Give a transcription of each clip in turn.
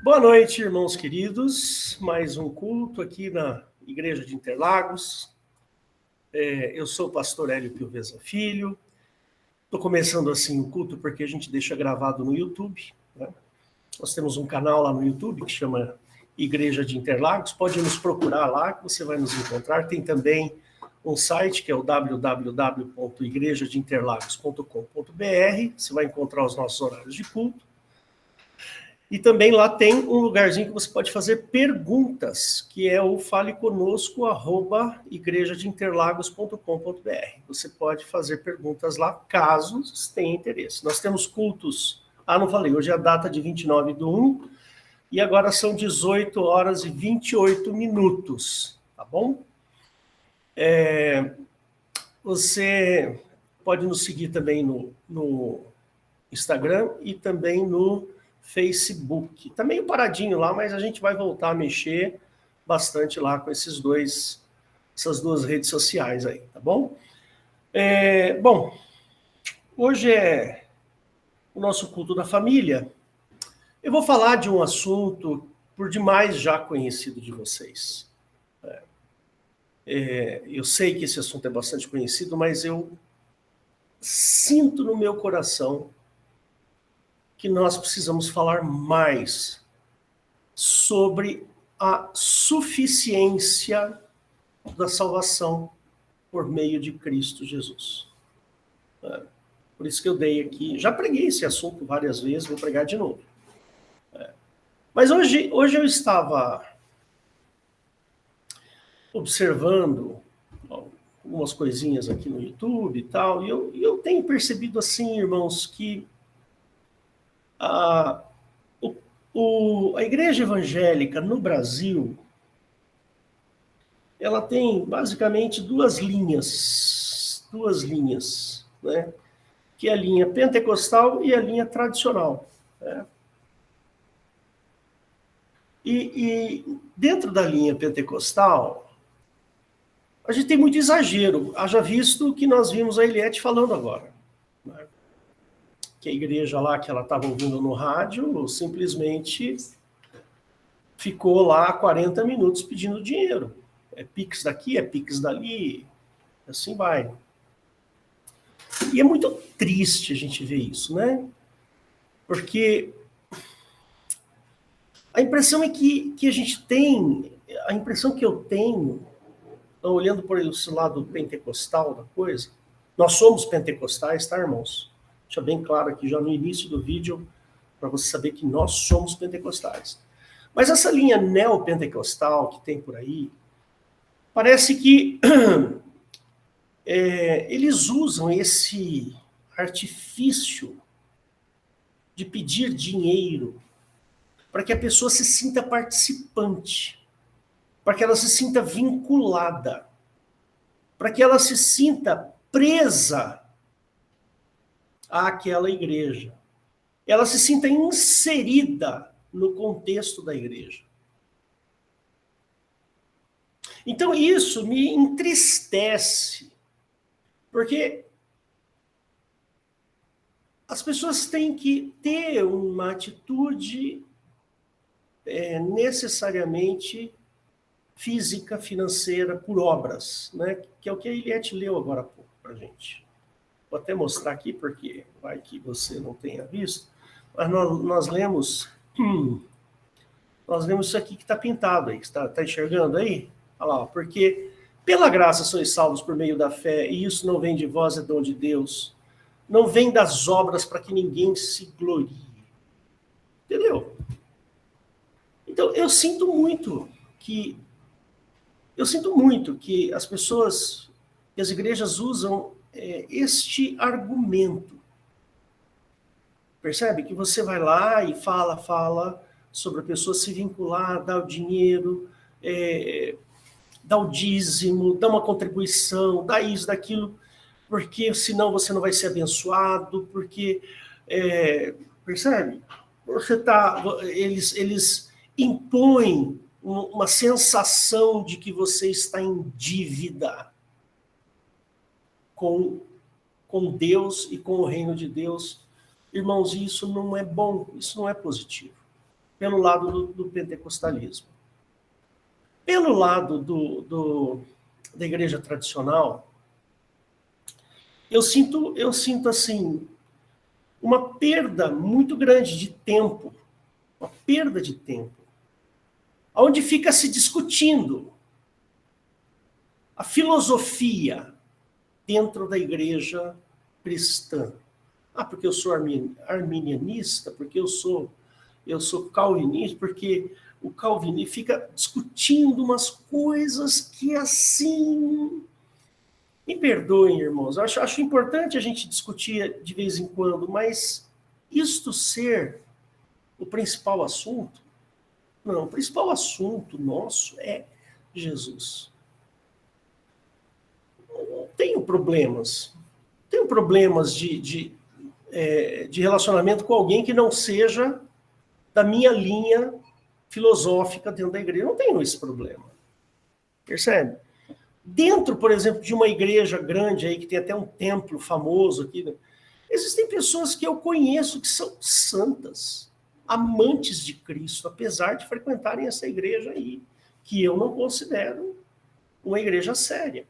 Boa noite, irmãos queridos. Mais um culto aqui na Igreja de Interlagos. Eu sou o pastor Hélio Pioveza Filho. Estou começando assim o culto porque a gente deixa gravado no YouTube, né? Nós temos um canal lá no YouTube que chama Igreja de Interlagos. Pode nos procurar lá que você vai nos encontrar. Tem também um site que é o www.igrejadeinterlagos.com.br. Você vai encontrar os nossos horários de culto. E também lá tem um lugarzinho que você pode fazer perguntas, que é o faleconosco@igrejadeinterlagos.com.br. Você pode fazer perguntas lá, caso você tenha interesse. Nós temos cultos... não falei, hoje é a data de 29/1, e agora são 18 horas e 28 minutos, tá bom? Você pode nos seguir também no Instagram e também no Facebook. Tá meio paradinho lá, mas a gente vai voltar a mexer bastante lá com essas duas redes sociais aí, tá bom? Bom, hoje é o nosso culto da família. Eu vou falar de um assunto por demais já conhecido de vocês. Eu sei que esse assunto é bastante conhecido, mas eu sinto no meu coração que nós precisamos falar mais sobre a suficiência da salvação por meio de Cristo Jesus. Por isso que eu dei aqui, já preguei esse assunto várias vezes, vou pregar de novo. Mas hoje eu estava observando algumas coisinhas aqui no YouTube e tal, e eu tenho percebido assim, irmãos, que a igreja evangélica no Brasil, ela tem basicamente duas linhas, né? Que é a linha pentecostal e a linha tradicional, né? E dentro da linha pentecostal, a gente tem muito exagero, haja visto que nós vimos a Eliette falando agora, né? Que a igreja lá que ela estava ouvindo no rádio simplesmente ficou lá 40 minutos pedindo dinheiro. É Pix daqui, é Pix dali, assim vai. E é muito triste a gente ver isso, né? Porque a impressão é que a gente tem, a impressão que eu tenho, olhando por esse lado pentecostal da coisa, nós somos pentecostais, tá, irmãos? Deixa bem claro aqui já no início do vídeo, para você saber que nós somos pentecostais. Mas essa linha neopentecostal que tem por aí, parece que eles usam esse artifício de pedir dinheiro para que a pessoa se sinta participante, para que ela se sinta vinculada, para que ela se sinta presa àquela igreja, ela se sinta inserida no contexto da igreja. Então isso me entristece, porque as pessoas têm que ter uma atitude necessariamente física, financeira, por obras, né? Que é o que a Eliette leu agora há pouco para a gente. Vou até mostrar aqui, porque vai que você não tenha visto, mas nós lemos isso aqui que está pintado aí, está enxergando aí? Olha lá, porque pela graça sois salvos por meio da fé, e isso não vem de vós, é dom de Deus. Não vem das obras para que ninguém se glorie. Entendeu? Então, eu sinto muito que as pessoas, que as igrejas usam este argumento. Percebe? Que você vai lá e fala sobre a pessoa se vincular, dar o dinheiro, dar o dízimo, dar uma contribuição, dar isso, daquilo, porque senão você não vai ser abençoado, porque... percebe? Eles impõem uma sensação de que você está em dívida com Deus e com o reino de Deus. Irmãos, isso não é bom, isso não é positivo. pelo lado do pentecostalismo. Pelo lado da igreja tradicional, eu sinto assim, uma perda muito grande de tempo, uma perda de tempo, onde fica se discutindo a filosofia dentro da igreja cristã. Ah, porque eu sou arminianista, porque eu sou calvinista, porque o calvinismo fica discutindo umas coisas que assim... Me perdoem, irmãos, eu acho importante a gente discutir de vez em quando, mas isto ser o principal assunto? Não, o principal assunto nosso é Jesus. Não tenho problemas. Tenho problemas de relacionamento com alguém que não seja da minha linha filosófica dentro da igreja. Eu não tenho esse problema. Percebe? Dentro, por exemplo, de uma igreja grande aí, que tem até um templo famoso aqui, né? Existem pessoas que eu conheço que são santas, amantes de Cristo, apesar de frequentarem essa igreja aí, que eu não considero uma igreja séria.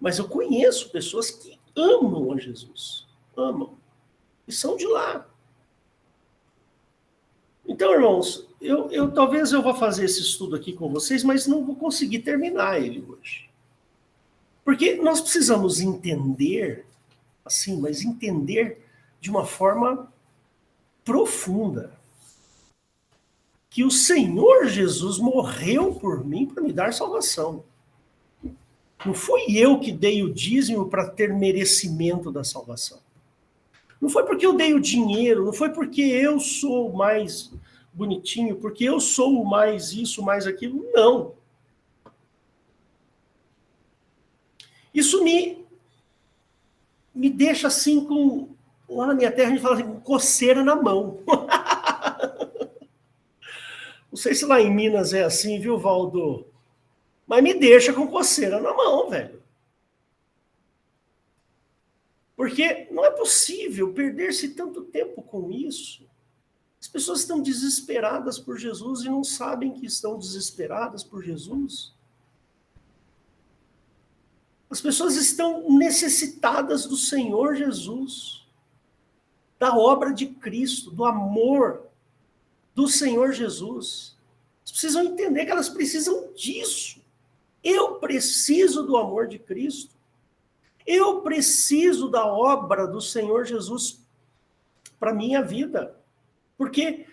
Mas eu conheço pessoas que amam a Jesus, amam, e são de lá. Então, irmãos, talvez eu vá fazer esse estudo aqui com vocês, mas não vou conseguir terminar ele hoje. Porque nós precisamos entender, assim, mas entender de uma forma profunda, que o Senhor Jesus morreu por mim para me dar salvação. Não foi eu que dei o dízimo para ter merecimento da salvação. Não foi porque eu dei o dinheiro, não foi porque eu sou mais bonitinho, porque eu sou mais isso, mais aquilo. Não. Isso me deixa assim com... Lá na minha terra a gente fala assim, com coceira na mão. Não sei se lá em Minas é assim, viu, Valdo? Mas me deixa com coceira na mão, velho. Porque não é possível perder-se tanto tempo com isso. As pessoas estão desesperadas por Jesus e não sabem que estão desesperadas por Jesus. As pessoas estão necessitadas do Senhor Jesus, da obra de Cristo, do amor do Senhor Jesus. Elas precisam entender que elas precisam disso. Eu preciso do amor de Cristo. Eu preciso da obra do Senhor Jesus para a minha vida. Porque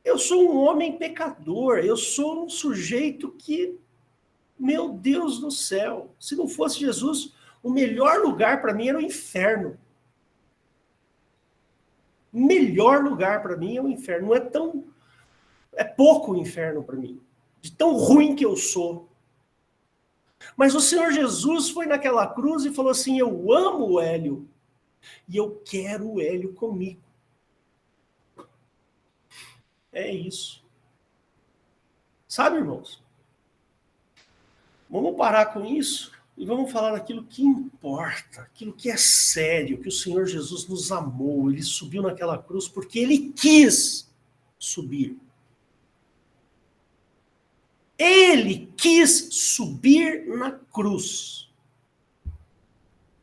eu sou um homem pecador, eu sou um sujeito que, meu Deus do céu, se não fosse Jesus, o melhor lugar para mim era o inferno. O melhor lugar para mim é o inferno. É pouco o inferno para mim, de tão ruim que eu sou. Mas o Senhor Jesus foi naquela cruz e falou assim, eu amo o Hélio e eu quero o Hélio comigo. É isso. Sabe, irmãos? Vamos parar com isso e vamos falar daquilo que importa, aquilo que é sério, que o Senhor Jesus nos amou. Ele subiu naquela cruz porque ele quis subir. Ele quis subir na cruz.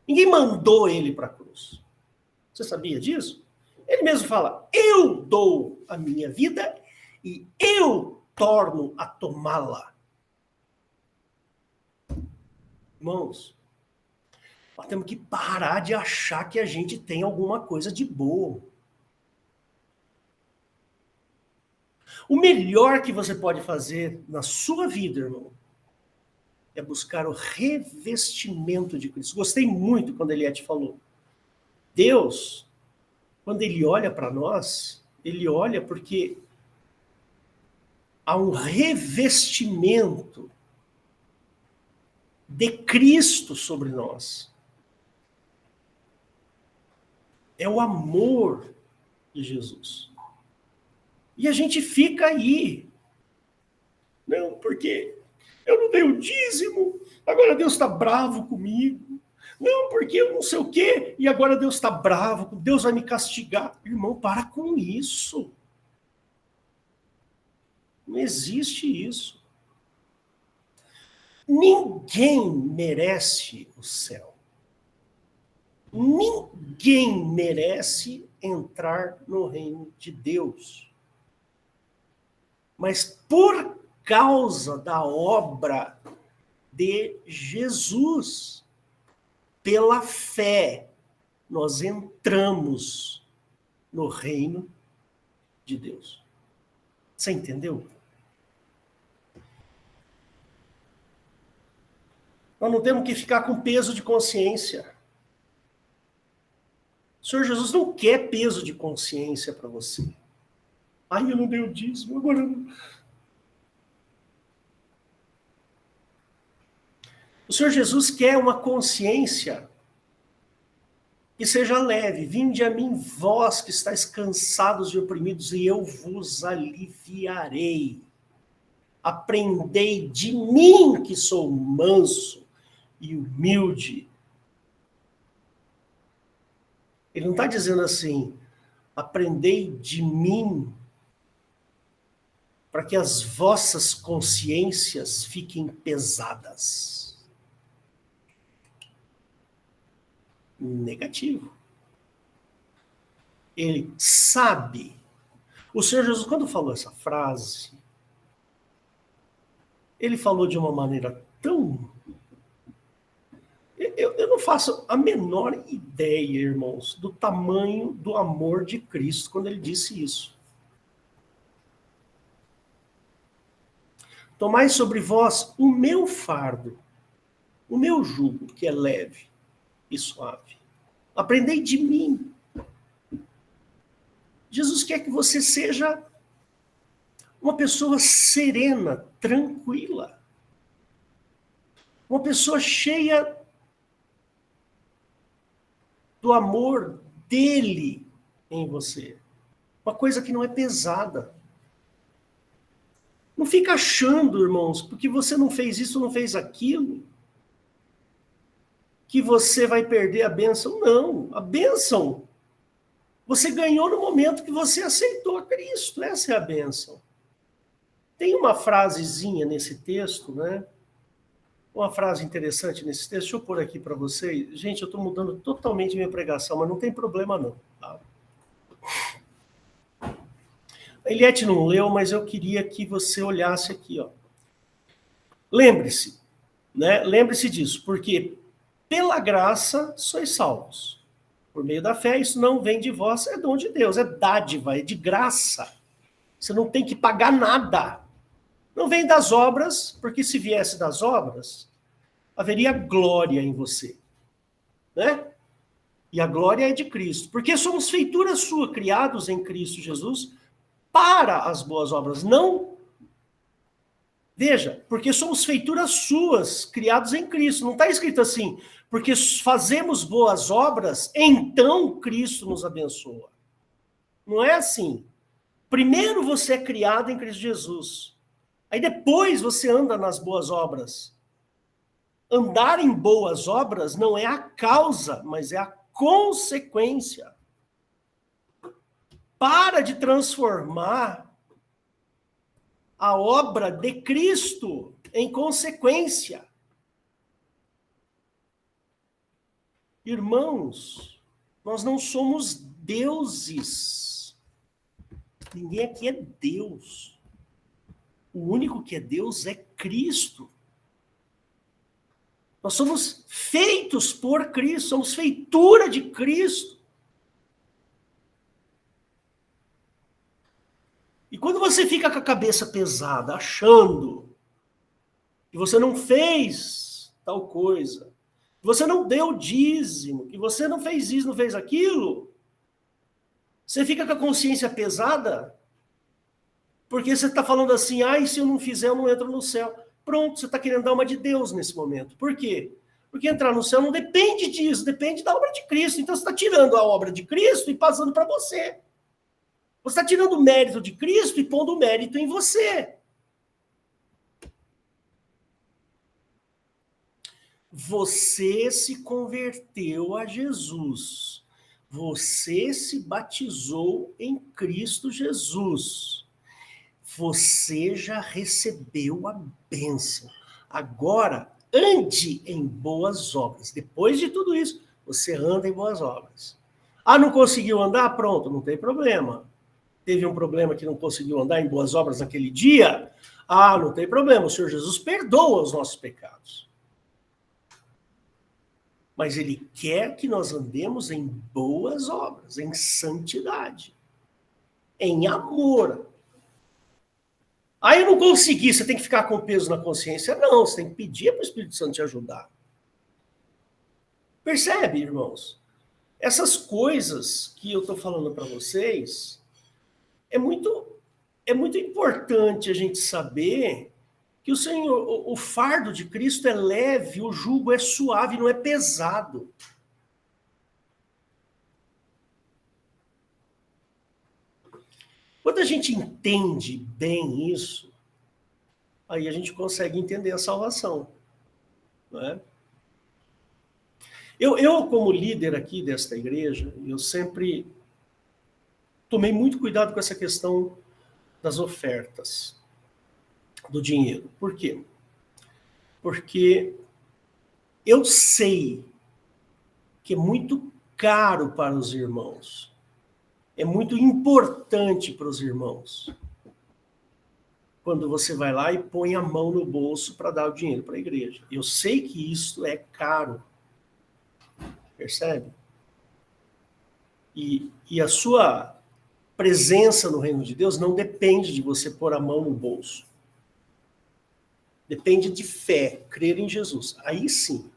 Ninguém mandou ele para a cruz. Você sabia disso? Ele mesmo fala, eu dou a minha vida e eu torno a tomá-la. Irmãos, nós temos que parar de achar que a gente tem alguma coisa de boa. O melhor que você pode fazer na sua vida, irmão, é buscar o revestimento de Cristo. Gostei muito quando Eliette falou. Deus, quando ele olha para nós, ele olha porque há um revestimento de Cristo sobre nós. É o amor de Jesus. E a gente fica aí. Não, porque eu não dei o dízimo, agora Deus está bravo comigo. Não, porque eu não sei o quê, e agora Deus está bravo, Deus vai me castigar. Irmão, para com isso. Não existe isso. Ninguém merece o céu. Ninguém merece entrar no reino de Deus. Mas por causa da obra de Jesus, pela fé, nós entramos no reino de Deus. Você entendeu? Nós não temos que ficar com peso de consciência. O Senhor Jesus não quer peso de consciência para você. Ai, eu não dei o dízimo, agora eu não... O Senhor Jesus quer uma consciência que seja leve. Vinde a mim, vós que estáis cansados e oprimidos, e eu vos aliviarei. Aprendei de mim, que sou manso e humilde. Ele não está dizendo assim, aprendei de mim, para que as vossas consciências fiquem pesadas. Negativo. Ele sabe. O Senhor Jesus, quando falou essa frase, ele falou de uma maneira tão... Eu não faço a menor ideia, irmãos, do tamanho do amor de Cristo quando ele disse isso. Tomai sobre vós o meu fardo, o meu jugo, que é leve e suave. Aprendei de mim. Jesus quer que você seja uma pessoa serena, tranquila. Uma pessoa cheia do amor dele em você. Uma coisa que não é pesada. Não fica achando, irmãos, porque você não fez isso, não fez aquilo, que você vai perder a bênção. Não, a bênção você ganhou no momento que você aceitou a Cristo. Essa é a bênção. Tem uma frasezinha nesse texto, né? Uma frase interessante nesse texto. Deixa eu pôr aqui para vocês. Gente, eu estou mudando totalmente minha pregação, mas não tem problema não. Tá? A Eliette não leu, mas eu queria que você olhasse aqui. Ó. Lembre-se, né? Lembre-se disso, porque pela graça sois salvos. Por meio da fé, isso não vem de vós, é dom de Deus, é dádiva, é de graça. Você não tem que pagar nada. Não vem das obras, porque se viesse das obras, haveria glória em você. Né? E a glória é de Cristo. Porque somos feitura sua, criados em Cristo Jesus, para as boas obras. Não... Veja, porque somos feituras suas, criados em Cristo. Não está escrito assim, porque fazemos boas obras, então Cristo nos abençoa. Não é assim. Primeiro você é criado em Cristo Jesus. Aí depois você anda nas boas obras. Andar em boas obras não é a causa, mas é a consequência. Para de transformar a obra de Cristo em consequência. Irmãos, nós não somos deuses. Ninguém aqui é Deus. O único que é Deus é Cristo. Nós somos feitos por Cristo, somos feitura de Cristo. E quando você fica com a cabeça pesada, achando que você não fez tal coisa, que você não deu dízimo, que você não fez isso, não fez aquilo, você fica com a consciência pesada, porque você está falando assim, ai, se eu não fizer, eu não entro no céu. Pronto, você está querendo dar uma de Deus nesse momento. Por quê? Porque entrar no céu não depende disso, depende da obra de Cristo. Então você está tirando a obra de Cristo e passando para você. Você está tirando o mérito de Cristo e pondo o mérito em você. Você se converteu a Jesus. Você se batizou em Cristo Jesus. você já recebeu a bênção. Agora, ande em boas obras. Depois de tudo isso, você anda em boas obras. Ah, não conseguiu andar? Pronto, não tem problema. Teve um problema que não conseguiu andar em boas obras naquele dia? Ah, não tem problema. O Senhor Jesus perdoa os nossos pecados. Mas Ele quer que nós andemos em boas obras, em santidade, em amor. Aí eu não consegui, você tem que ficar com peso na consciência? Não, você tem que pedir para o Espírito Santo te ajudar. Percebe, irmãos? Essas coisas que eu estou falando para vocês, é muito importante a gente saber que o Senhor, o fardo de Cristo é leve, o jugo é suave, não é pesado. Quando a gente entende bem isso, aí a gente consegue entender a salvação. Não é? Eu, como líder aqui desta igreja, eu sempre tomei muito cuidado com essa questão das ofertas, do dinheiro. Por quê? Porque eu sei que é muito caro para os irmãos, é muito importante para os irmãos, quando você vai lá e põe a mão no bolso para dar o dinheiro para a igreja. Eu sei que isso é caro. Percebe? E a sua presença no reino de Deus não depende de você pôr a mão no bolso. Depende de fé, crer em Jesus. Aí sim.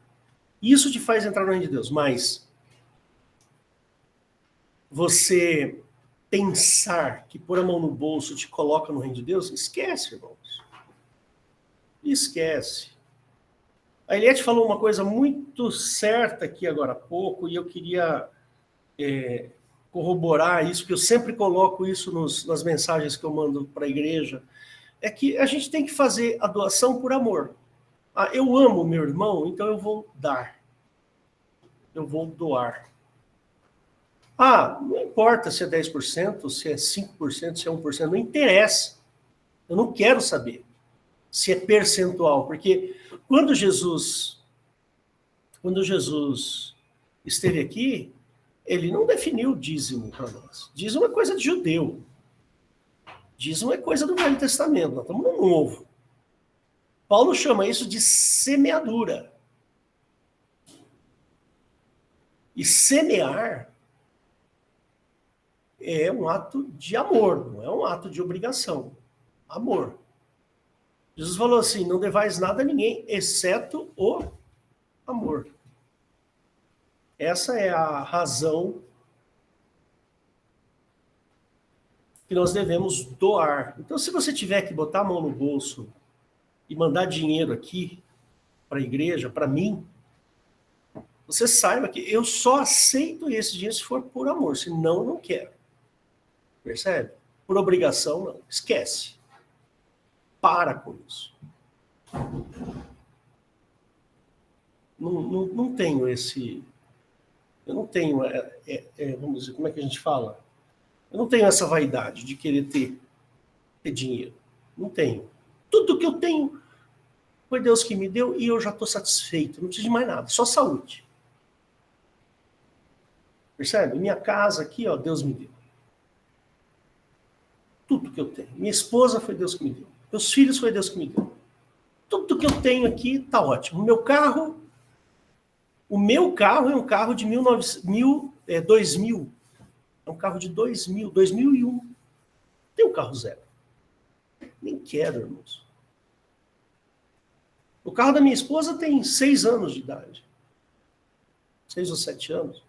Isso te faz entrar no reino de Deus. Mas você pensar que pôr a mão no bolso te coloca no reino de Deus, esquece, irmãos. Esquece. A Eliette falou uma coisa muito certa aqui agora há pouco, e eu queria corroborar isso, porque eu sempre coloco isso nas mensagens que eu mando para a igreja, é que a gente tem que fazer a doação por amor. Ah, eu amo meu irmão, então eu vou dar. Eu vou doar. Ah, não importa se é 10%, se é 5%, se é 1%, não interessa. Eu não quero saber se é percentual, porque quando Jesus esteve aqui, ele não definiu o dízimo para nós. Dízimo é coisa de judeu. Dízimo é coisa do Velho Testamento, nós estamos no Novo. Paulo chama isso de semeadura. E semear é um ato de amor, não é um ato de obrigação. Amor. Jesus falou assim, não devais nada a ninguém, exceto o amor. Essa é a razão que nós devemos doar. Então, se você tiver que botar a mão no bolso e mandar dinheiro aqui para a igreja, para mim, você saiba que eu só aceito esse dinheiro se for por amor, senão eu não quero. Percebe? Por obrigação, não. Esquece. Para com isso. Não tenho esse... Eu não tenho, vamos dizer, como é que a gente fala? Eu não tenho essa vaidade de querer ter dinheiro. Não tenho. Tudo que eu tenho foi Deus que me deu e eu já estou satisfeito. Não preciso de mais nada, só saúde. Percebe? Minha casa aqui, ó, Deus me deu. Tudo que eu tenho. Minha esposa foi Deus que me deu. Meus filhos foi Deus que me deu. Tudo que eu tenho aqui está ótimo. O meu carro é um carro de 2000. É um carro de 2000, 2001. Tem um carro zero. Nem quero, irmãos. O carro da minha esposa tem 6 anos de idade. 6 ou 7 anos.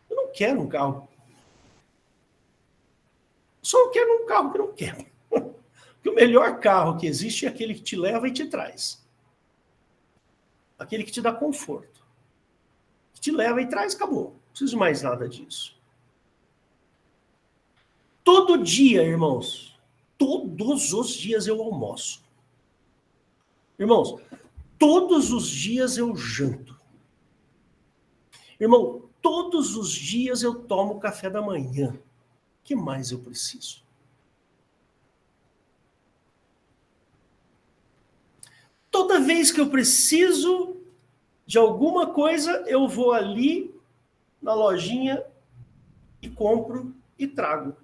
Eu não quero um carro. Só quero um carro que eu não quero. Porque o melhor carro que existe é aquele que te leva e te traz. Aquele que te dá conforto. Que te leva e traz, acabou. Não preciso de mais nada disso. Todo dia, irmãos, todos os dias eu almoço. Irmãos, todos os dias eu janto. Irmão, todos os dias eu tomo café da manhã. O que mais eu preciso? Toda vez que eu preciso de alguma coisa, eu vou ali na lojinha e compro e trago.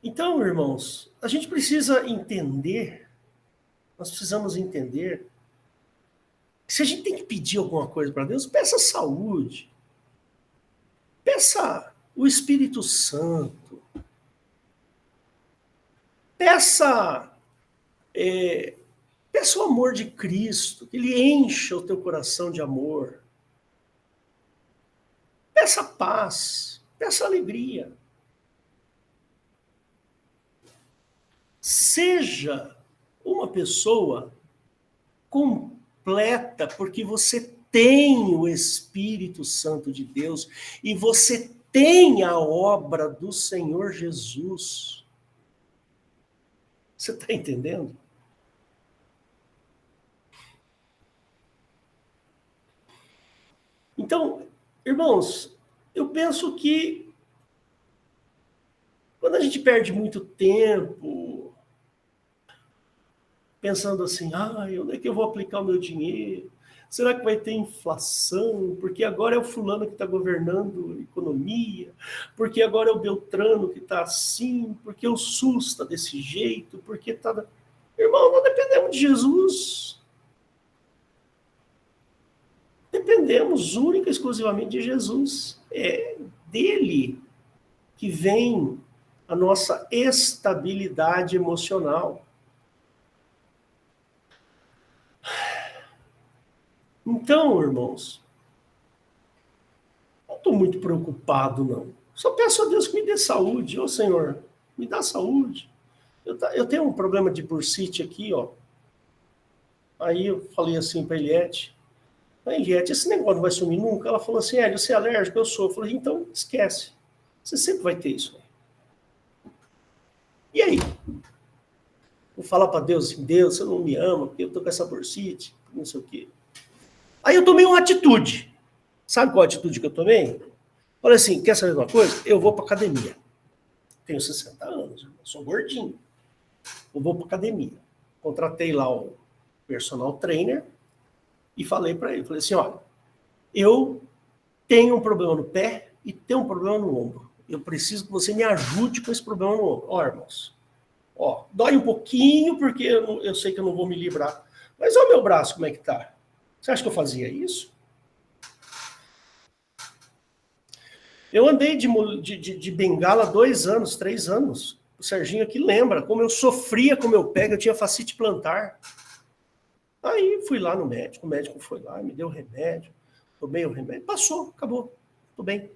Então, irmãos, a gente precisa entender, nós precisamos entender, que se a gente tem que pedir alguma coisa para Deus, peça saúde, peça o Espírito Santo, peça, peça o amor de Cristo, que Ele encha o teu coração de amor. Peça paz, peça alegria. Seja uma pessoa completa, porque você tem o Espírito Santo de Deus e você tem a obra do Senhor Jesus. Você está entendendo? Então, irmãos, eu penso que quando a gente perde muito tempo pensando assim, onde é que eu vou aplicar o meu dinheiro? Será que vai ter inflação? Porque agora é o fulano que está governando a economia, porque agora é o Beltrano que está assim, porque o SUS está desse jeito, porque está... Irmão, não dependemos de Jesus. Dependemos única e exclusivamente de Jesus. É dele que vem a nossa estabilidade emocional. Então, irmãos, não estou muito preocupado, não. Só peço a Deus que me dê saúde. Ô, Senhor, me dá saúde. Eu tenho um problema de bursite aqui, ó. Aí eu falei assim para a Eliette, esse negócio não vai sumir nunca? Ela falou assim, você é alérgico? Eu sou. Eu falei, então esquece. Você sempre vai ter isso. E aí? Vou falar para Deus assim, Deus, você não me ama, porque eu tô com essa bursite, não sei o quê. Aí eu tomei uma atitude. Sabe qual a atitude que eu tomei? Falei assim, quer saber de uma coisa? Eu vou para academia. Tenho 60 anos, sou gordinho. Eu vou para academia. Contratei lá o personal trainer e falei para ele, falei assim, olha, eu tenho um problema no pé e tenho um problema no ombro. Eu preciso que você me ajude com esse problema no ombro. Ó, irmãos, dói um pouquinho porque eu sei que eu não vou me livrar. Mas olha o meu braço, como é que tá? Você acha que eu fazia isso? Eu andei de bengala 2 anos, 3 anos. O Serginho aqui lembra como eu sofria com o meu pé, que eu tinha fascite plantar. Aí fui lá no médico, o médico foi lá, me deu o remédio, tomei o remédio, passou, acabou, tô bem.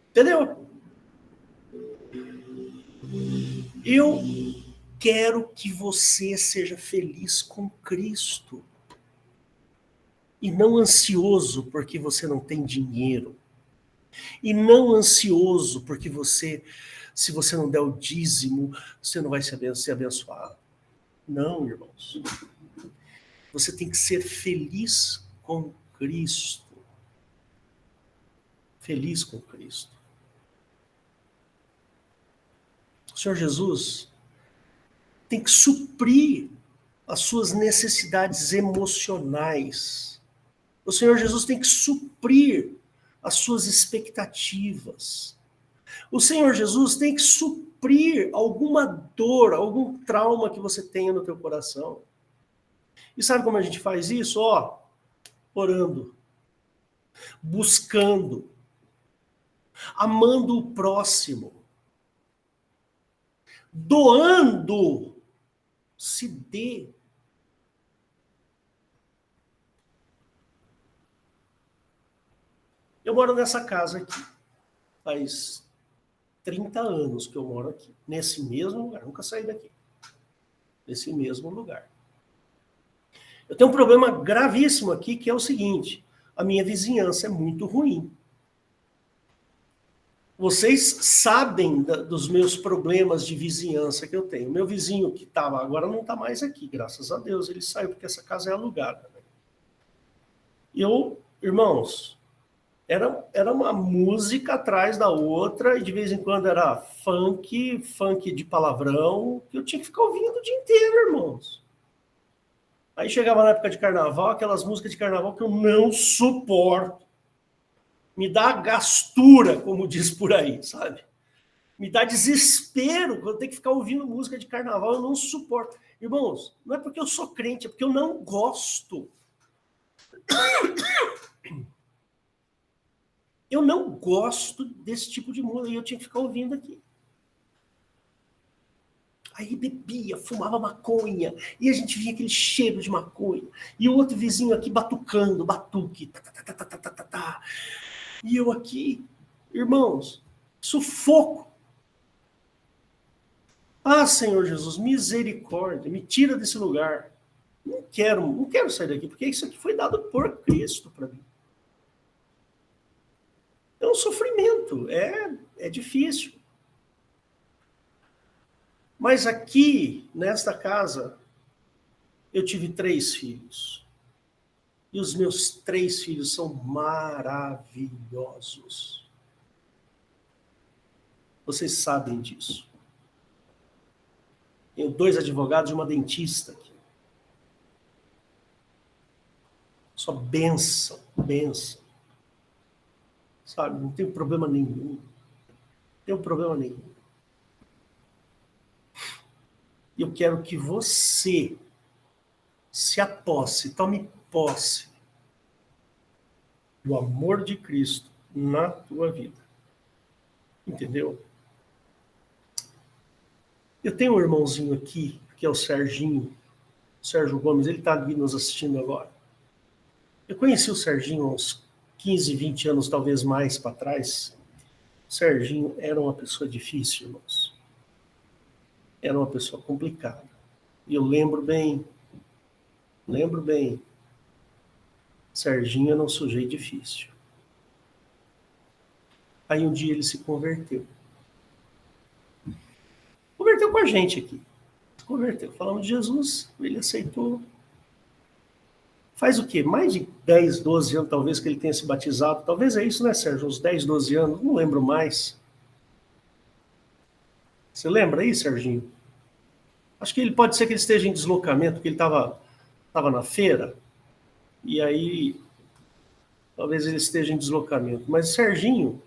Entendeu? Eu quero que você seja feliz com Cristo. E não ansioso porque você não tem dinheiro. E não ansioso porque se você não der o dízimo, você não vai ser abençoado. Não, irmãos. Você tem que ser feliz com Cristo. Feliz com Cristo. O Senhor Jesus tem que suprir as suas necessidades emocionais. O Senhor Jesus tem que suprir as suas expectativas. O Senhor Jesus tem que suprir alguma dor, algum trauma que você tenha no teu coração. E sabe como a gente faz isso? Orando, buscando, amando o próximo, doando, se dê. Eu moro nessa casa aqui. Faz 30 anos que eu moro aqui. Nesse mesmo lugar. Nunca saí daqui. Nesse mesmo lugar. Eu tenho um problema gravíssimo aqui, que é o seguinte. A minha vizinhança é muito ruim. Vocês sabem dos meus problemas de vizinhança que eu tenho. Meu vizinho que estava agora não está mais aqui, graças a Deus. Ele saiu porque essa casa é alugada. Irmãos, Era uma música atrás da outra, e de vez em quando era funk de palavrão, que eu tinha que ficar ouvindo o dia inteiro, irmãos. Aí chegava na época de carnaval, aquelas músicas de carnaval que eu não suporto. Me dá gastura, como diz por aí, sabe? Me dá desespero quando eu tenho que ficar ouvindo música de carnaval, eu não suporto. Irmãos, não é porque eu sou crente, é porque eu não gosto. Eu não gosto desse tipo de música e eu tinha que ficar ouvindo aqui. Aí bebia, fumava maconha, e a gente via aquele cheiro de maconha. E o outro vizinho aqui batucando, batuque. E eu aqui, irmãos, sufoco. Ah, Senhor Jesus, misericórdia, me tira desse lugar. Não quero sair daqui, porque isso aqui foi dado por Cristo para mim. É um sofrimento, é difícil. Mas aqui, nesta casa, eu tive 3 filhos. E os meus 3 filhos são maravilhosos. Vocês sabem disso. Tenho 2 advogados e uma dentista aqui. Só benção. Sabe, não tem problema nenhum. E eu quero que você se aposse, tome posse do amor de Cristo na tua vida. Entendeu? Eu tenho um irmãozinho aqui, que é o Serginho, o Sérgio Gomes, ele está ali nos assistindo agora. Eu conheci o Serginho há uns 15, 20 anos, talvez mais para trás. O Serginho era uma pessoa difícil, irmãos. Era uma pessoa complicada. E eu lembro bem. Serginho era um sujeito difícil. Aí um dia ele se converteu. Converteu com a gente aqui. Converteu. Falamos de Jesus, ele aceitou. Faz o quê? Mais de 10, 12 anos, talvez, que ele tenha se batizado. Talvez é isso, né, Sérgio? Uns 10, 12 anos, não lembro mais. Você lembra aí, Serginho? Acho que ele pode ser que ele esteja em deslocamento, porque ele estava na feira, e aí talvez ele esteja em deslocamento. Mas o Serginho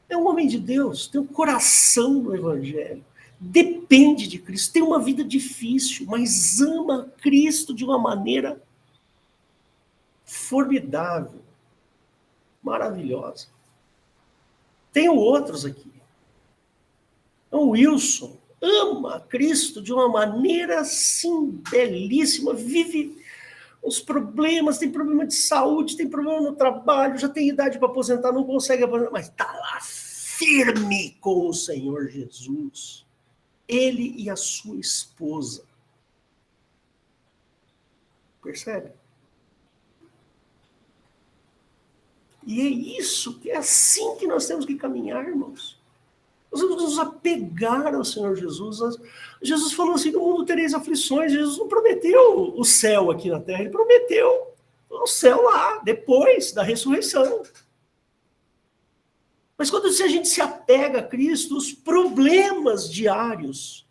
é um homem de Deus, tem um coração do Evangelho, depende de Cristo, tem uma vida difícil, mas ama Cristo de uma maneira formidável, maravilhosa. Tenho outros aqui. O Wilson ama Cristo de uma maneira, assim, belíssima, vive os problemas, tem problema de saúde, tem problema no trabalho, já tem idade para aposentar, não consegue aposentar, mas está lá firme com o Senhor Jesus. Ele e a sua esposa. Percebe? E é isso, é assim que nós temos que caminhar, irmãos. Nós vamos nos apegar ao Senhor Jesus. Jesus falou assim, no mundo tereis aflições. Jesus não prometeu o céu aqui na terra, ele prometeu o céu lá, depois da ressurreição. Mas quando a gente se apega a Cristo, os problemas diários,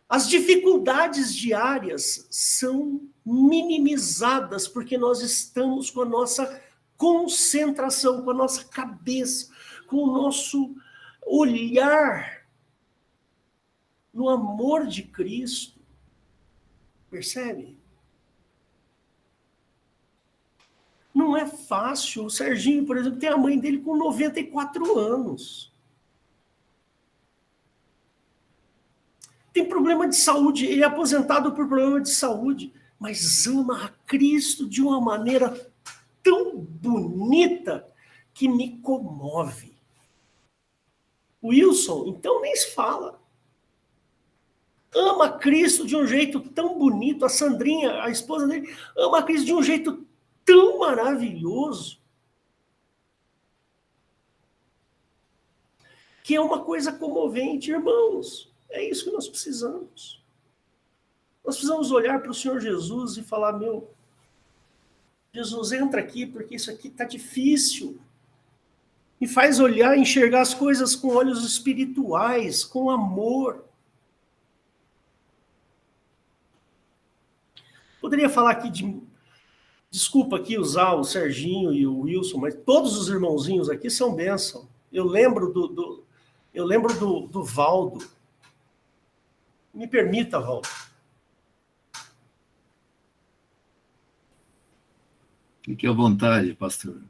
as dificuldades diárias são minimizadas, porque nós estamos com a nossa concentração, com a nossa cabeça, com o nosso olhar no amor de Cristo. Percebe? Não é fácil. O Serginho, por exemplo, tem a mãe dele com 94 anos. Tem problema de saúde, ele é aposentado por problema de saúde, mas ama a Cristo de uma maneira tão bonita que me comove. O Wilson, então, nem se fala. Ama Cristo de um jeito tão bonito. A Sandrinha, a esposa dele, ama Cristo de um jeito tão maravilhoso. Que é uma coisa comovente, irmãos. É isso que nós precisamos. Nós precisamos olhar para o Senhor Jesus e falar, meu, Jesus, entra aqui, porque isso aqui está difícil. Me faz olhar e enxergar as coisas com olhos espirituais, com amor. Poderia falar aqui de... Desculpa aqui usar o Serginho e o Wilson, mas todos os irmãozinhos aqui são bênção. Eu lembro do Valdo. Me permita, Valdo. Fique à vontade, pastor.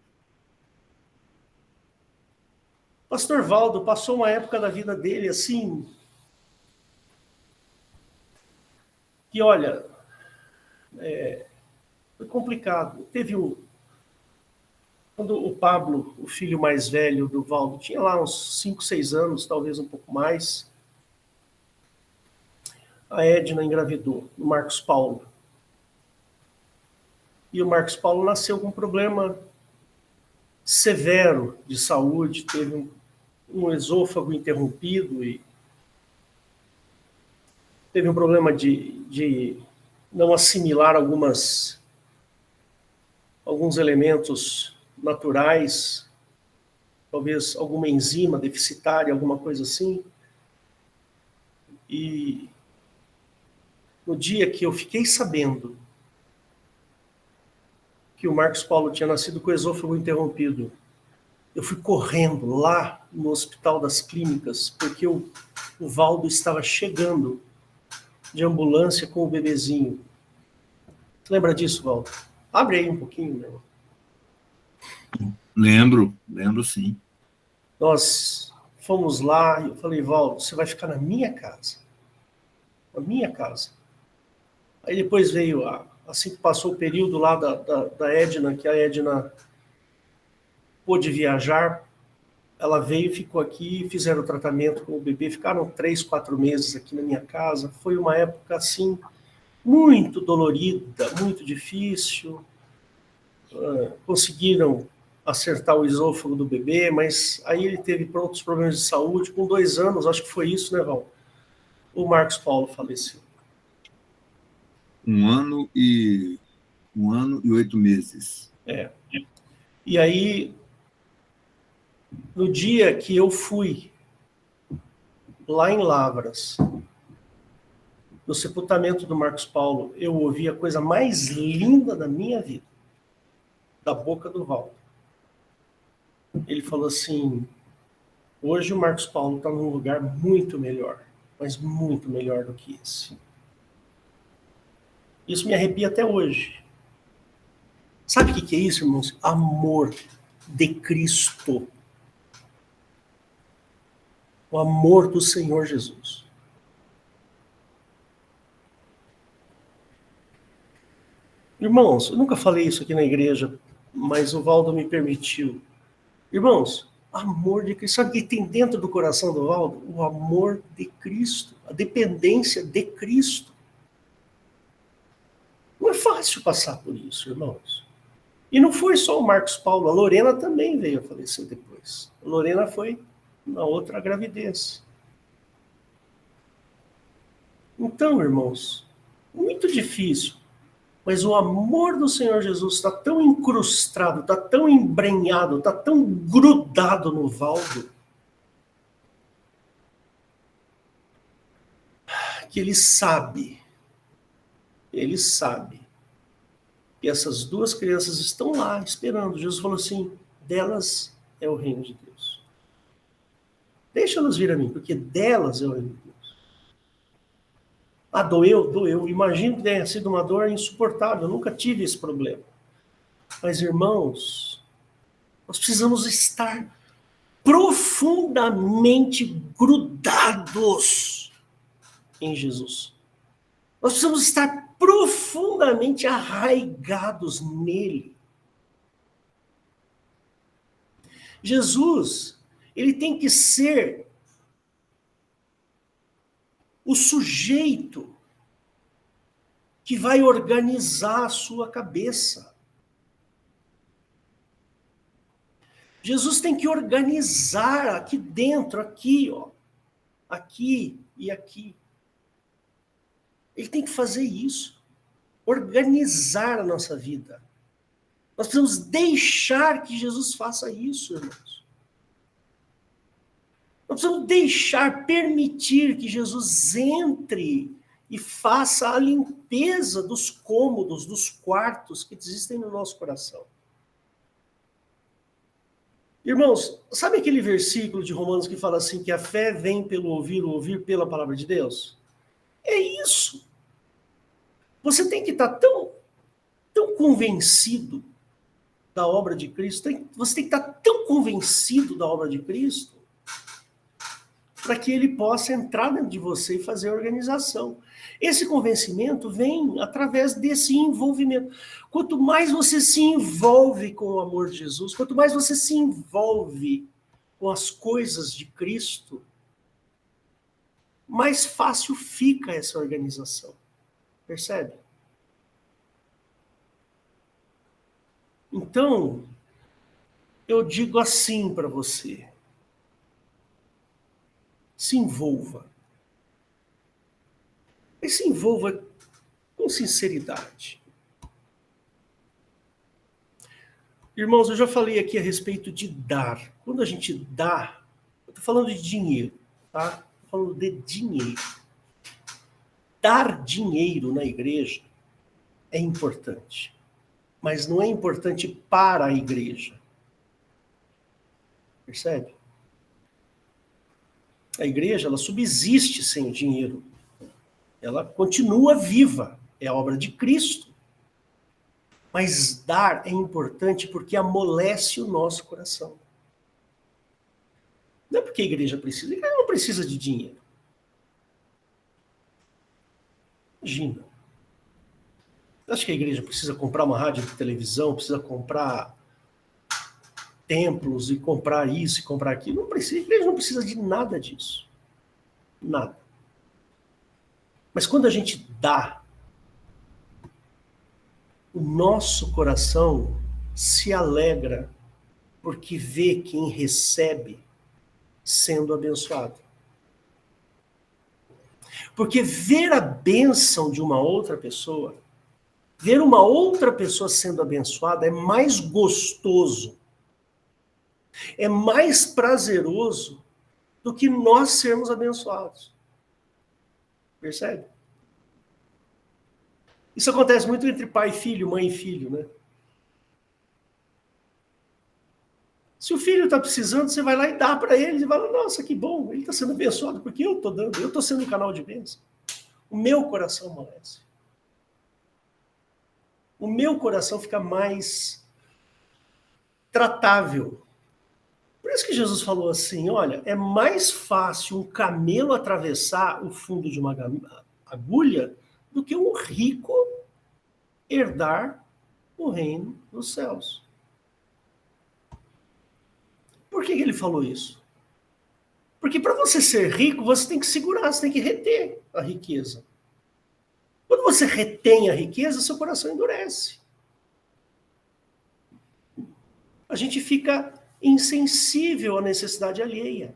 Pastor Valdo passou uma época da vida dele assim, que olha, foi complicado. Quando o Pablo, o filho mais velho do Valdo, tinha lá uns 5, 6 anos, talvez um pouco mais, a Edna engravidou, do Marcos Paulo. E o Marcos Paulo nasceu com um problema severo de saúde, teve um esôfago interrompido e teve um problema de não assimilar alguns elementos naturais, talvez alguma enzima deficitária, alguma coisa assim. E no dia que eu fiquei sabendo que o Marcos Paulo tinha nascido com o esôfago interrompido, eu fui correndo lá no Hospital das Clínicas, porque o Valdo estava chegando de ambulância com o bebezinho. Você lembra disso, Valdo? Abre aí um pouquinho, meu irmão. Lembro sim. Nós fomos lá e eu falei, Valdo, você vai ficar na minha casa. Na minha casa. Aí depois veio, assim que passou o período lá da Edna, que a Edna pôde viajar, ela veio, ficou aqui, fizeram o tratamento com o bebê, ficaram 3, 4 meses aqui na minha casa. Foi uma época, assim, muito dolorida, muito difícil. Conseguiram acertar o esôfago do bebê, mas aí ele teve outros problemas de saúde. Com 2 anos, acho que foi isso, né, Val? O Marcos Paulo faleceu. 1 ano e 8 meses. E aí, no dia que eu fui lá em Lavras, no sepultamento do Marcos Paulo, eu ouvi a coisa mais linda da minha vida, da boca do Valdo. Ele falou assim, hoje o Marcos Paulo está num lugar muito melhor, mas muito melhor do que esse. Isso me arrepia até hoje. Sabe o que é isso, irmãos? Amor de Cristo. O amor do Senhor Jesus. Irmãos, eu nunca falei isso aqui na igreja, mas o Valdo me permitiu. Irmãos, amor de Cristo. Sabe o que tem dentro do coração do Valdo? O amor de Cristo. A dependência de Cristo. Não é fácil passar por isso, irmãos. E não foi só o Marcos Paulo, a Lorena também veio a falecer depois. A Lorena foi na outra gravidez. Então, irmãos, muito difícil. Mas o amor do Senhor Jesus está tão incrustado, está tão embrenhado, está tão grudado no Valdo, que ele sabe que essas 2 crianças estão lá esperando. Jesus falou assim, delas é o reino de Deus. Deixa elas vir a mim, porque delas é o reino de Deus. Ah, doeu? Doeu. Imagino que tenha sido uma dor insuportável, eu nunca tive esse problema. Mas, irmãos, nós precisamos estar profundamente grudados em Jesus. Nós precisamos estar profundamente arraigados nele. Jesus, ele tem que ser o sujeito que vai organizar a sua cabeça. Jesus tem que organizar aqui dentro, aqui, ó, aqui e aqui. Ele tem que fazer isso, organizar a nossa vida. Nós precisamos deixar que Jesus faça isso, irmãos. Nós precisamos permitir que Jesus entre e faça a limpeza dos cômodos, dos quartos que existem no nosso coração. Irmãos, sabe aquele versículo de Romanos que fala assim, que a fé vem pelo ouvir, o ouvir pela palavra de Deus? É isso. Você tem que estar tão convencido da obra de Cristo, você tem que estar tão convencido da obra de Cristo, para que ele possa entrar dentro de você e fazer a organização. Esse convencimento vem através desse envolvimento. Quanto mais você se envolve com o amor de Jesus, quanto mais você se envolve com as coisas de Cristo, mais fácil fica essa organização. Percebe? Então, eu digo assim para você. Se envolva. Mas se envolva com sinceridade. Irmãos, eu já falei aqui a respeito de dar. Quando a gente dá, eu estou falando de dinheiro, tá? Estou falando de dinheiro. Dar dinheiro na igreja é importante, mas não é importante para a igreja. Percebe? A igreja, ela subsiste sem o dinheiro. Ela continua viva. É a obra de Cristo. Mas dar é importante porque amolece o nosso coração. Não é porque a igreja precisa. A igreja não precisa de dinheiro. Imagina. Você acha que a igreja precisa comprar uma rádio de televisão, precisa comprar templos e comprar isso e comprar aquilo? Não precisa. A igreja não precisa de nada disso. Nada. Mas quando a gente dá, o nosso coração se alegra porque vê quem recebe sendo abençoado. Porque ver a bênção de uma outra pessoa, ver uma outra pessoa sendo abençoada é mais gostoso, é mais prazeroso do que nós sermos abençoados. Percebe? Isso acontece muito entre pai e filho, mãe e filho, né? Se o filho está precisando, você vai lá e dá para ele, e fala, nossa, que bom, ele está sendo abençoado, porque eu estou dando, eu estou sendo um canal de bênção. O meu coração amolece. O meu coração fica mais tratável. Por isso que Jesus falou assim, olha, é mais fácil um camelo atravessar o fundo de uma agulha do que um rico herdar o reino dos céus. Por que ele falou isso? Porque para você ser rico, você tem que segurar, você tem que reter a riqueza. Quando você retém a riqueza, seu coração endurece. A gente fica insensível à necessidade alheia.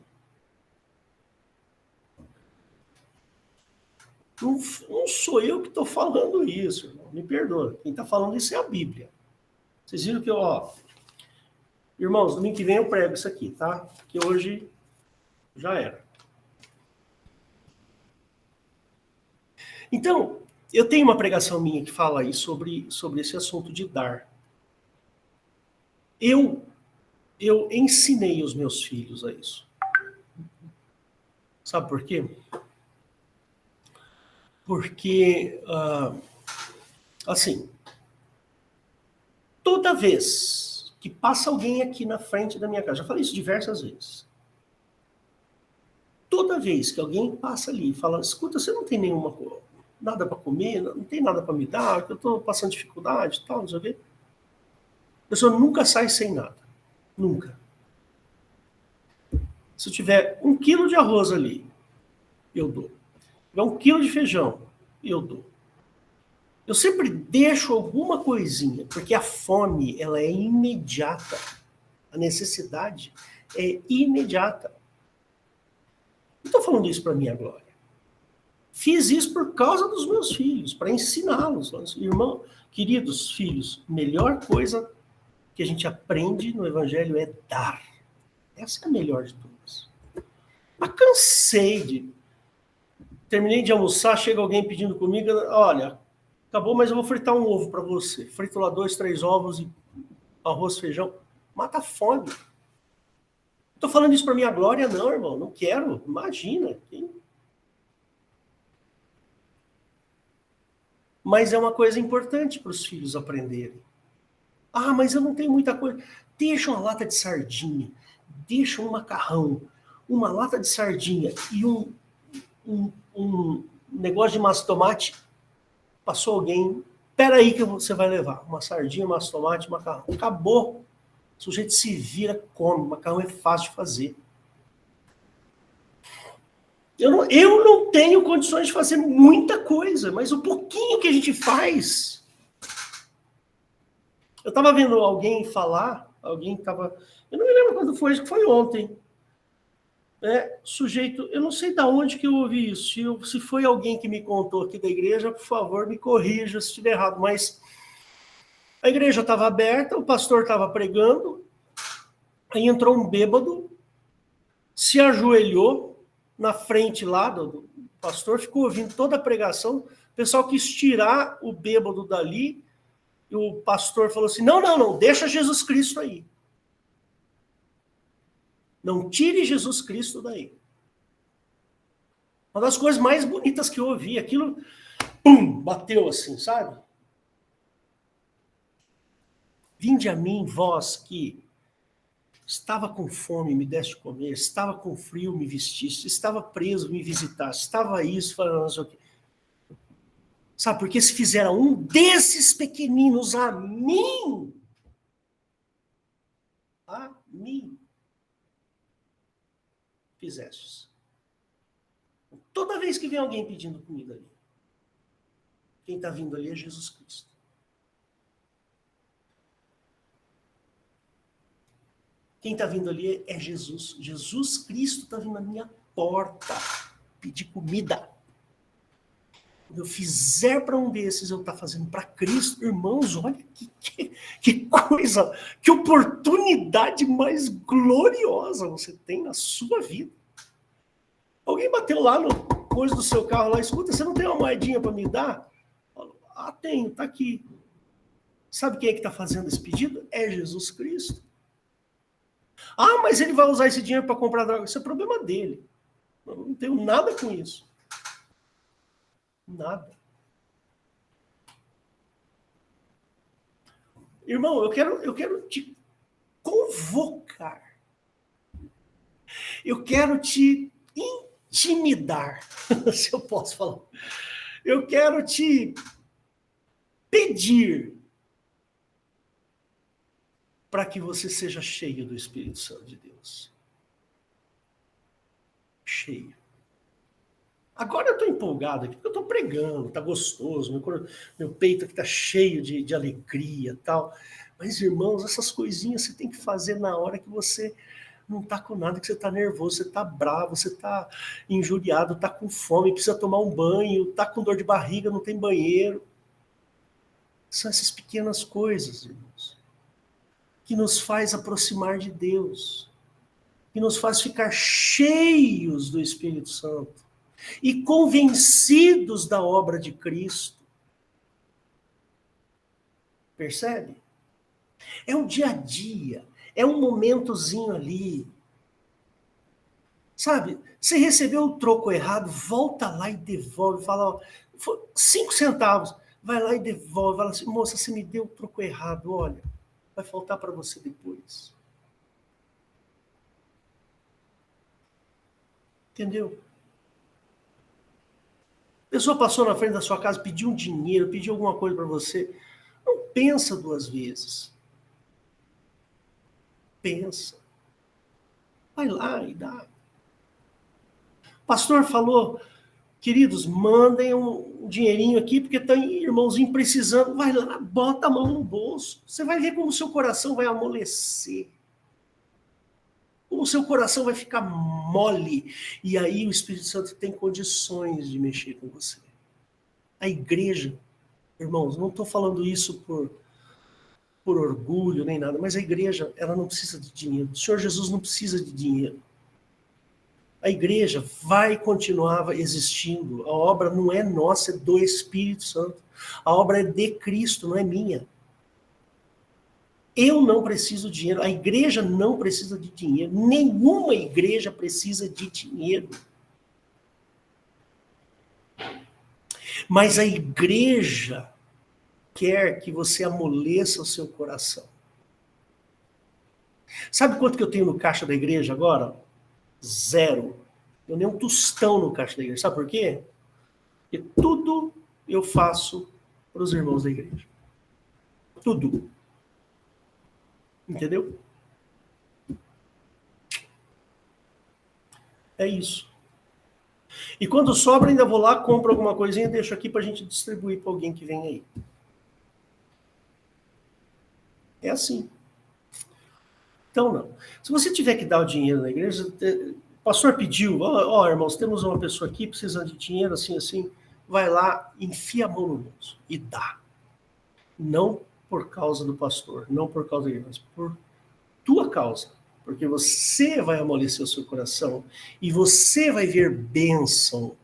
Não sou eu que estou falando isso, irmão. Me perdoa. Quem está falando isso é a Bíblia. Vocês viram que, irmãos, domingo que vem eu prego isso aqui, tá? Porque hoje já era. Então, eu tenho uma pregação minha que fala aí sobre esse assunto de dar. Eu ensinei os meus filhos a isso. Sabe por quê? Porque, assim, toda vez que passa alguém aqui na frente da minha casa, já falei isso diversas vezes, toda vez que alguém passa ali e fala, escuta, você não tem nada para comer, não tem nada para me dar, que eu estou passando dificuldade e tal, não sei o quê. A pessoa nunca sai sem nada. Nunca. Se eu tiver 1 quilo de arroz ali, eu dou. Se tiver 1 quilo de feijão, eu dou. Eu sempre deixo alguma coisinha, porque a fome, ela é imediata. A necessidade é imediata. Não estou falando isso para minha glória. Fiz isso por causa dos meus filhos, para ensiná-los. Irmão, queridos filhos, melhor coisa que a gente aprende no Evangelho é dar. Essa é a melhor de todas. Mas cansei de... Terminei de almoçar, chega alguém pedindo comida, olha, acabou, mas eu vou fritar um ovo para você. Frito lá 2, 3 ovos e arroz, feijão. Mata a fome. Não estou falando isso para minha glória, não, irmão. Não quero. Imagina. Mas é uma coisa importante para os filhos aprenderem. Ah, mas eu não tenho muita coisa. Deixa uma lata de sardinha, deixa um macarrão, uma lata de sardinha e um negócio de massa de tomate. Passou alguém, espera aí que você vai levar. Uma sardinha, massa de tomate, macarrão. Acabou. O sujeito se vira, come. Macarrão é fácil de fazer. Eu não tenho condições de fazer muita coisa, mas o pouquinho que a gente faz... Eu estava vendo alguém falar, alguém estava... Eu não me lembro quando foi, acho que foi ontem. Sujeito, eu não sei de onde que eu ouvi isso. Se foi alguém que me contou aqui da igreja, por favor, me corrija se estiver errado. Mas a igreja estava aberta, o pastor estava pregando, aí entrou um bêbado, se ajoelhou na frente lá do pastor, ficou ouvindo toda a pregação, o pessoal quis tirar o bêbado dali, e o pastor falou assim, não, deixa Jesus Cristo aí. Não tire Jesus Cristo daí. Uma das coisas mais bonitas que eu ouvi, aquilo, pum, bateu assim, sabe? Vinde a mim, vós que estava com fome, me deste de comer, estava com frio, me vestiste, estava preso, me visitaste, estava isso, falando não sei o quê. Sabe, porque se fizeram um desses pequeninos a mim, fizestes. Toda vez que vem alguém pedindo comida ali, quem está vindo ali é Jesus Cristo. Quem está vindo ali é Jesus. Jesus Cristo está vindo na minha porta pedir comida. Quando eu fizer para um desses, eu estou fazendo para Cristo. Irmãos, olha que coisa, que oportunidade mais gloriosa você tem na sua vida. Alguém bateu lá no coisa do seu carro lá, escuta, você não tem uma moedinha para me dar? Ah, tenho, está aqui. Sabe quem é que está fazendo esse pedido? É Jesus Cristo. Ah, mas ele vai usar esse dinheiro para comprar droga. Isso é problema dele. Eu não tenho nada com isso. Nada. Irmão, eu quero te convocar. Eu quero te intimidar, se eu posso falar. Eu quero te pedir para que você seja cheio do Espírito Santo de Deus. Cheio. Agora eu estou empolgado aqui, porque eu estou pregando, está gostoso, meu peito aqui está cheio de alegria e tal. Mas, irmãos, essas coisinhas você tem que fazer na hora que você não está com nada, que você está nervoso, você está bravo, você está injuriado, está com fome, precisa tomar um banho, está com dor de barriga, não tem banheiro. São essas pequenas coisas, irmãos, que nos faz aproximar de Deus, que nos faz ficar cheios do Espírito Santo e convencidos da obra de Cristo. Percebe? É um dia a dia, é um momentozinho ali. Sabe, você recebeu o troco errado, volta lá e devolve, fala, ó, 5 centavos, vai lá e devolve, fala assim, moça, você me deu o troco errado, olha, vai faltar para você depois. Entendeu? A pessoa passou na frente da sua casa, pediu um dinheiro, pediu alguma coisa para você. Não pensa 2 vezes. Pensa. Vai lá e dá. O pastor falou, queridos, mandem um dinheirinho aqui, porque tem irmãozinho precisando. Vai lá, bota a mão no bolso. Você vai ver como o seu coração vai amolecer. Como o seu coração vai ficar mole. E aí o Espírito Santo tem condições de mexer com você. A igreja, irmãos, não estou falando isso por orgulho nem nada, mas a igreja, ela não precisa de dinheiro. O Senhor Jesus não precisa de dinheiro. A igreja vai continuar existindo. A obra não é nossa, é do Espírito Santo. A obra é de Cristo, não é minha. Eu não preciso de dinheiro. A igreja não precisa de dinheiro. Nenhuma igreja precisa de dinheiro. Mas a igreja quer que você amoleça o seu coração. Sabe quanto que eu tenho no caixa da igreja agora? 0. Eu nem um tostão no caixa da igreja. Sabe por quê? Porque tudo eu faço para os irmãos da igreja. Tudo. Entendeu? É isso. E quando sobra, ainda vou lá, compro alguma coisinha e deixo aqui para a gente distribuir para alguém que vem aí. É assim. Então, não. Se você tiver que dar o dinheiro na igreja, o pastor pediu, ó, irmãos, temos uma pessoa aqui precisando de dinheiro, assim, assim, vai lá, enfia a mão no bolso e dá. Não por causa do pastor, não por causa da igreja, mas por tua causa. Porque você vai amolecer o seu coração e você vai ver bênção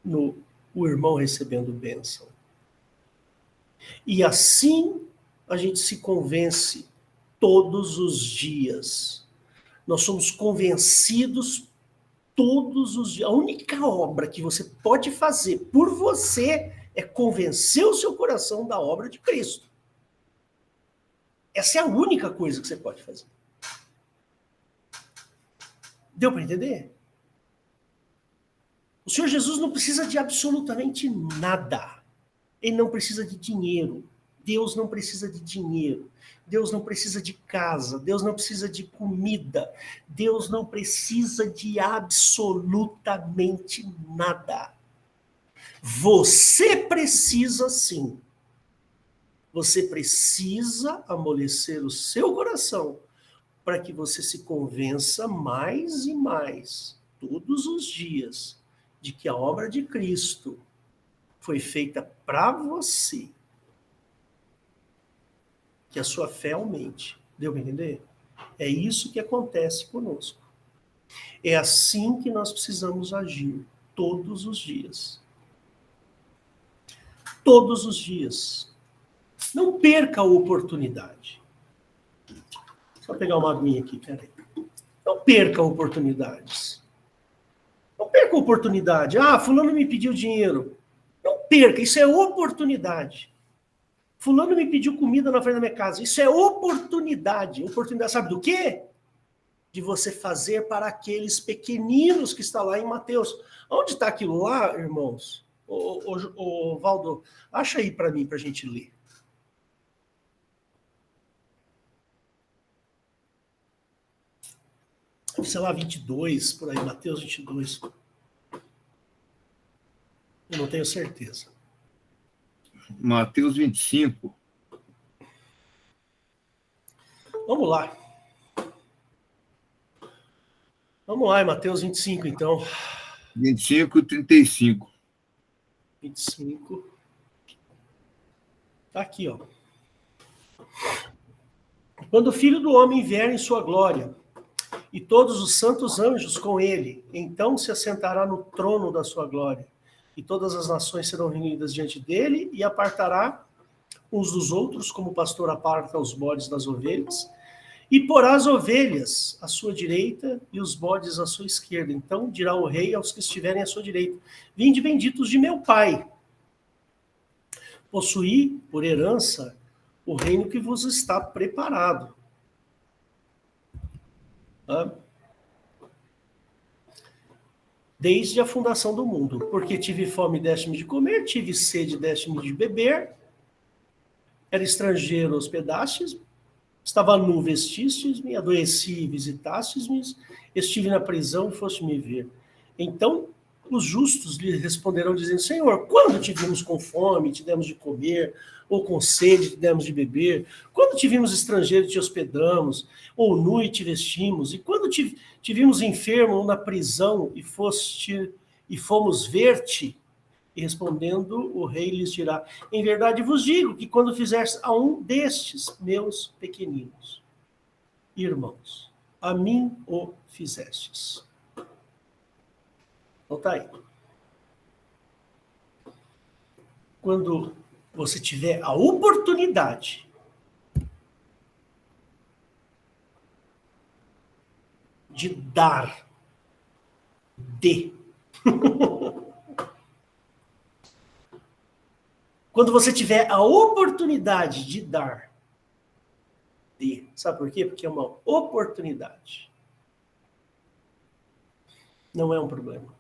no o irmão recebendo bênção. E assim a gente se convence todos os dias. Nós somos convencidos todos os dias. A única obra que você pode fazer por você é convencer o seu coração da obra de Cristo. Essa é a única coisa que você pode fazer. Deu para entender? O Senhor Jesus não precisa de absolutamente nada. Ele não precisa de dinheiro. Deus não precisa de dinheiro. Deus não precisa de casa. Deus não precisa de comida. Deus não precisa de absolutamente nada. Você precisa sim. Você precisa amolecer o seu coração para que você se convença mais e mais, todos os dias, de que a obra de Cristo foi feita para você. Que a sua fé aumente. Deu para entender? É isso que acontece conosco. É assim que nós precisamos agir todos os dias. Todos os dias. Não perca a oportunidade. Só pegar uma aguinha aqui, peraí. Não perca oportunidades. Não perca a oportunidade. Ah, fulano me pediu dinheiro. Não perca, isso é oportunidade. Fulano me pediu comida na frente da minha casa. Isso é oportunidade. Oportunidade, sabe do quê? De você fazer para aqueles pequeninos que está lá em Mateus. Onde está aquilo lá, irmãos? Ô, Valdo, acha aí para mim, para a gente ler. Sei lá, 22, por aí, Mateus 22. Eu não tenho certeza. Mateus 25. Vamos lá. Vamos lá, em Mateus 25, então. 25 e 35. 25. Tá aqui, ó. Quando o Filho do Homem vier em sua glória, e todos os santos anjos com ele, então se assentará no trono da sua glória, e todas as nações serão reunidas diante dele, e apartará uns dos outros, como o pastor aparta os bodes das ovelhas, e porá as ovelhas à sua direita e os bodes à sua esquerda. Então dirá o rei aos que estiverem à sua direita: vinde benditos de meu Pai, possuí por herança o reino que vos está preparado. Desde a fundação do mundo, porque tive fome, deste-me de comer, tive sede, deste-me de beber, era estrangeiro, hospedastes-me, estava nu, vestistes-me, adoeci, visitastes-me, estive na prisão e foste me ver. Então os justos lhe responderão dizendo: Senhor, quando te vimos com fome, te demos de comer, ou com sede, te demos de beber? Quando te vimos estrangeiro, te hospedamos, ou nu e te vestimos? E quando te vimos enfermo ou na prisão e fomos ver-te? E respondendo, o rei lhes dirá: em verdade vos digo que quando fizeste a um destes meus pequeninos irmãos, a mim o fizestes. Então tá aí. Quando você tiver a oportunidade de dar, quando você tiver a oportunidade de dar, sabe por quê? Porque é uma oportunidade. Não é um problema.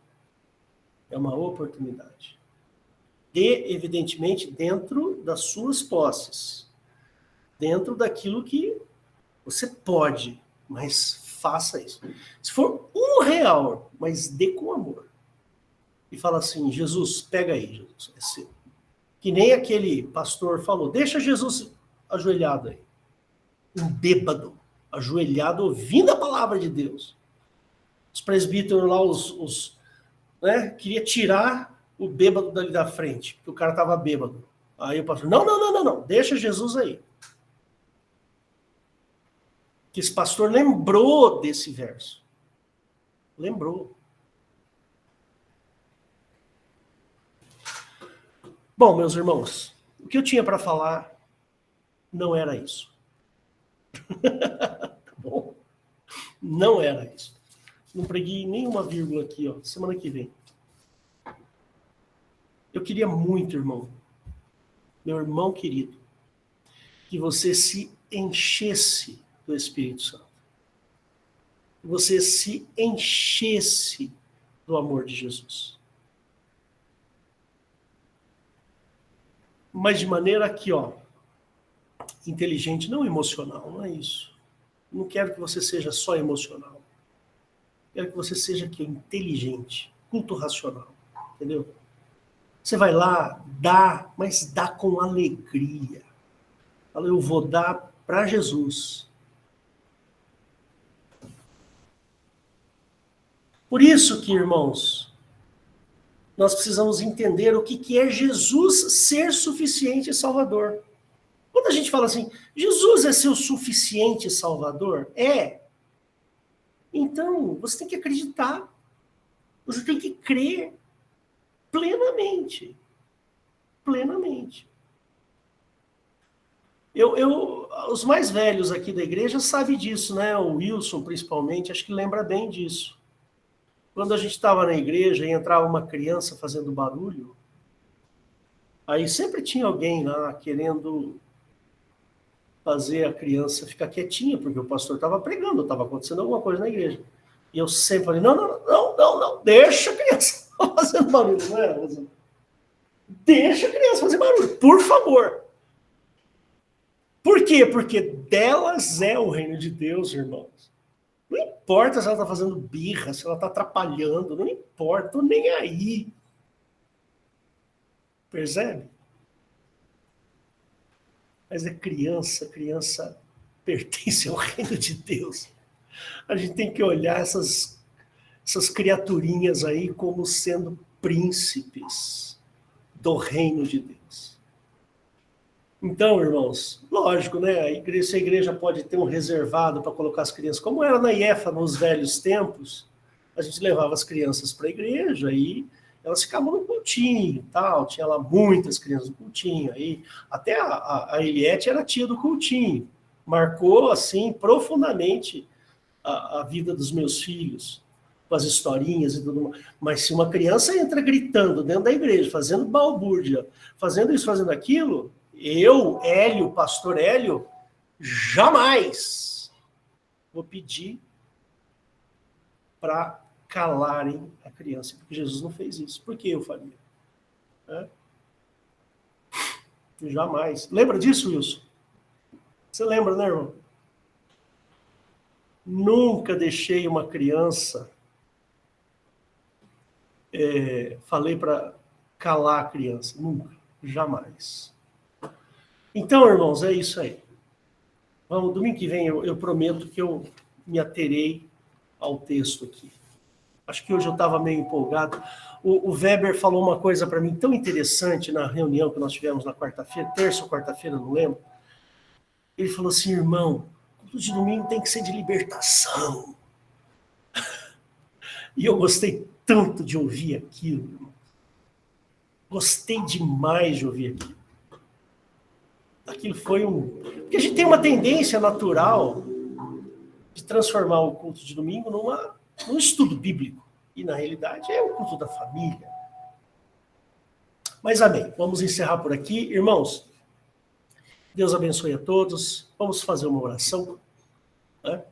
É uma oportunidade. Dê, evidentemente, dentro das suas posses. Dentro daquilo que você pode, mas faça isso. Se for R$1, mas dê com amor. E fala assim, Jesus, pega aí, Jesus, é seu. Que nem aquele pastor falou, deixa Jesus ajoelhado aí. Um bêbado, ajoelhado, ouvindo a palavra de Deus. Os presbíteros lá, né, queria tirar o bêbado dali da frente, porque o cara estava bêbado. Aí o pastor, não, deixa Jesus aí. Que esse pastor lembrou desse verso. Lembrou. Bom, meus irmãos, o que eu tinha para falar não era isso. Tá bom? Não era isso. Não preguei nenhuma vírgula aqui, ó, semana que vem. Eu queria muito, irmão, meu irmão querido, que você se enchesse do Espírito Santo. Que você se enchesse do amor de Jesus. Mas de maneira que, ó, inteligente, não emocional, não é isso. Não quero que você seja só emocional. Quero que você seja aqui, inteligente, culto racional, entendeu? Você vai lá, dá, mas dá com alegria. Fala, eu vou dar para Jesus. Por isso que, irmãos, nós precisamos entender o que é Jesus ser suficiente e salvador. Quando a gente fala assim, Jesus é seu suficiente salvador? É. Então, você tem que acreditar. Você tem que crer plenamente. Plenamente. Os mais velhos aqui da igreja sabem disso, né? O Wilson, principalmente, acho que lembra bem disso. Quando a gente estava na igreja e entrava uma criança fazendo barulho, aí sempre tinha alguém lá querendo fazer a criança ficar quietinha, porque o pastor estava pregando, estava acontecendo alguma coisa na igreja. E eu sempre falei, não, deixa a criança fazendo barulho, não é? Deixa a criança fazer barulho, por favor. Por quê? Porque delas é o reino de Deus, irmãos. Não importa se ela está fazendo birra, se ela está atrapalhando, não importa, estou nem aí. Percebe? Mas é criança pertence ao reino de Deus. A gente tem que olhar essas criaturinhas aí como sendo príncipes do reino de Deus. Então, irmãos, lógico, né? Se a igreja pode ter um reservado para colocar as crianças, como era na IEFA nos velhos tempos, a gente levava as crianças para a igreja e elas ficavam no cultinho, tal, tinha lá muitas crianças no cultinho, aí até a Eliette era tia do cultinho, marcou assim profundamente a vida dos meus filhos, com as historinhas e tudo mais. Mas se uma criança entra gritando dentro da igreja, fazendo balbúrdia, fazendo isso, fazendo aquilo, eu, Hélio, pastor Hélio, jamais vou pedir para calarem a criança, porque Jesus não fez isso. Por que eu faria? Jamais. Lembra disso, Wilson? Você lembra, né, irmão? Nunca deixei uma criança, falei para calar a criança, nunca, jamais. Então, irmãos, é isso aí. Vamos, domingo que vem eu prometo que eu me aterei ao texto aqui. Acho que hoje eu estava meio empolgado. O Weber falou uma coisa para mim tão interessante na reunião que nós tivemos na quarta-feira, terça ou quarta-feira, não lembro. Ele falou assim, irmão, culto de domingo tem que ser de libertação. E eu gostei tanto de ouvir aquilo, irmão. Gostei demais de ouvir aquilo. Aquilo foi Porque a gente tem uma tendência natural de transformar o culto de domingo num estudo bíblico. E, na realidade, é o culto da família. Mas, amém. Vamos encerrar por aqui. Irmãos, Deus abençoe a todos. Vamos fazer uma oração, né?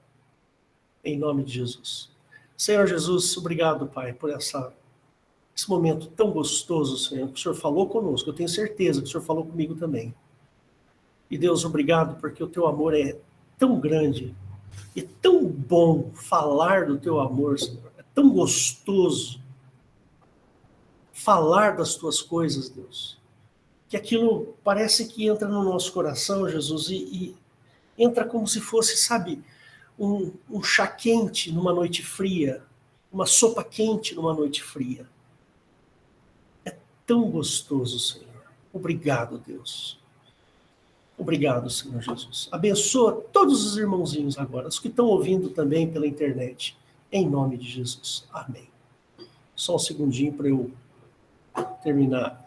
Em nome de Jesus. Senhor Jesus, obrigado, Pai, por esse momento tão gostoso, Senhor, que o Senhor falou conosco. Eu tenho certeza que o Senhor falou comigo também. E, Deus, obrigado, porque o teu amor é tão grande e tão bom falar do teu amor, Senhor. É tão gostoso falar das tuas coisas, Deus, que aquilo parece que entra no nosso coração, Jesus, e entra como se fosse, sabe, um chá quente numa noite fria, uma sopa quente numa noite fria. É tão gostoso, Senhor. Obrigado, Deus. Obrigado, Senhor Jesus. Abençoa todos os irmãozinhos agora, os que estão ouvindo também pela internet, em nome de Jesus. Amém. Só um segundinho para eu terminar